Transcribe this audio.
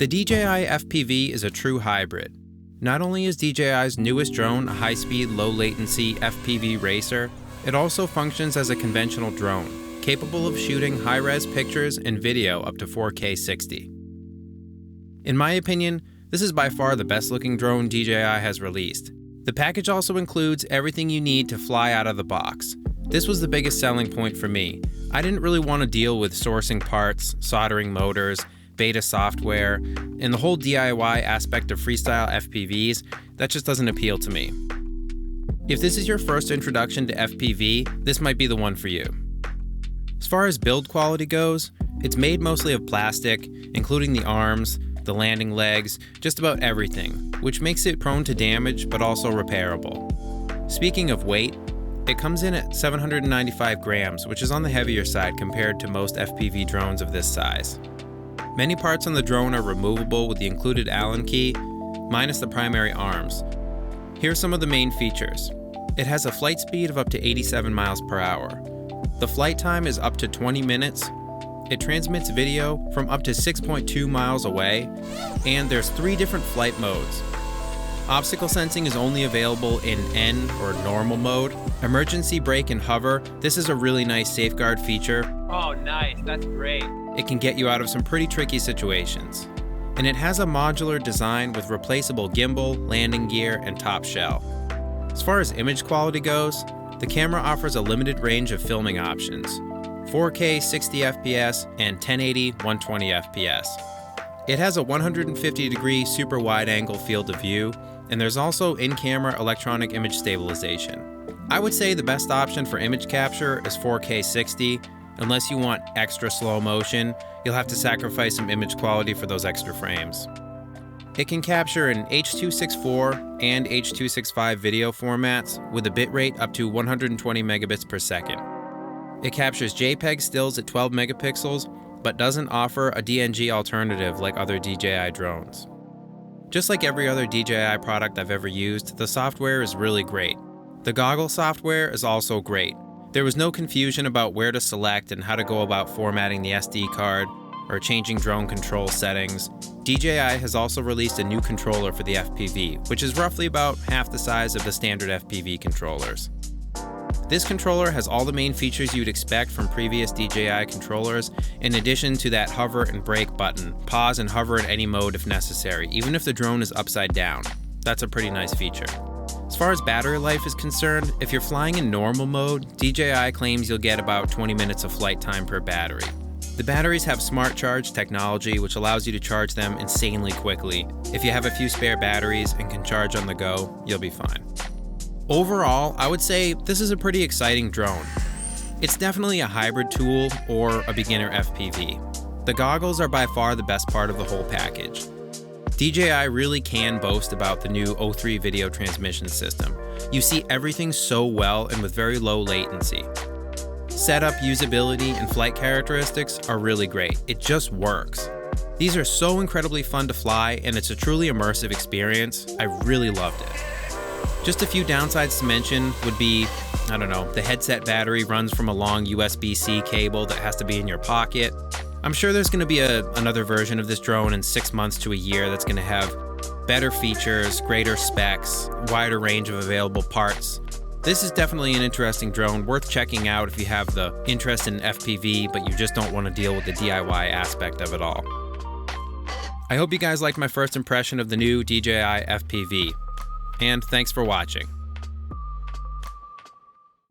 The DJI FPV is a true hybrid. Not only is DJI's newest drone a high-speed, low-latency FPV racer, it also functions as a conventional drone, capable of shooting high-res pictures and video up to 4K 60. In my opinion, this is by far the best-looking drone DJI has released. The package also includes everything you need to fly out of the box. This was the biggest selling point for me. I didn't really want to deal with sourcing parts, soldering motors, beta software, and the whole DIY aspect of freestyle FPVs. That just doesn't appeal to me. If this is your first introduction to FPV, this might be the one for you. As far as build quality goes, it's made mostly of plastic, including the arms, the landing legs, just about everything, which makes it prone to damage but also repairable. Speaking of weight, it comes in at 795 grams, which is on the heavier side compared to most FPV drones of this size. Many parts on the drone are removable with the included Allen key, minus the primary arms. Here are some of the main features. It has a flight speed of up to 87 miles per hour. The flight time is up to 20 minutes. It transmits video from up to 6.2 miles away, and there's 3 different flight modes. Obstacle sensing is only available in N or normal mode. Emergency brake and hover, this is a really nice safeguard feature. Oh, nice, that's great. It can get you out of some pretty tricky situations. And it has a modular design with replaceable gimbal, landing gear, and top shell. As far as image quality goes, the camera offers a limited range of filming options: 4K 60 FPS and 1080 120 FPS. It has a 150-degree super wide-angle field of view, and there's also in-camera electronic image stabilization. I would say the best option for image capture is 4K 60. Unless you want extra slow motion, you'll have to sacrifice some image quality for those extra frames. It can capture in H.264 and H.265 video formats with a bitrate up to 120 megabits per second. It captures JPEG stills at 12 megapixels, but doesn't offer a DNG alternative like other DJI drones. Just like every other DJI product I've ever used, the software is really great. The goggle software is also great. There was no confusion about where to select and how to go about formatting the SD card or changing drone control settings. DJI has also released a new controller for the FPV, which is roughly about half the size of the standard FPV controllers. This controller has all the main features you'd expect from previous DJI controllers, in addition to that hover and brake button. Pause and hover in any mode if necessary, even if the drone is upside down. That's a pretty nice feature. As far as battery life is concerned, if you're flying in normal mode, DJI claims you'll get about 20 minutes of flight time per battery. The batteries have smart charge technology, which allows you to charge them insanely quickly. If you have a few spare batteries and can charge on the go, you'll be fine. Overall, I would say this is a pretty exciting drone. It's definitely a hybrid tool or a beginner FPV. The goggles are by far the best part of the whole package. DJI really can boast about the new O3 video transmission system. You see everything so well and with very low latency. Setup, usability, and flight characteristics are really great. It just works. These are so incredibly fun to fly, and it's a truly immersive experience. I really loved it. Just a few downsides to mention would be, the headset battery runs from a long USB-C cable that has to be in your pocket. I'm sure there's going to be another version of this drone in 6 months to a year that's going to have better features, greater specs, wider range of available parts. This is definitely an interesting drone, worth checking out if you have the interest in FPV, but you just don't want to deal with the DIY aspect of it all. I hope you guys liked my first impression of the new DJI FPV, and thanks for watching.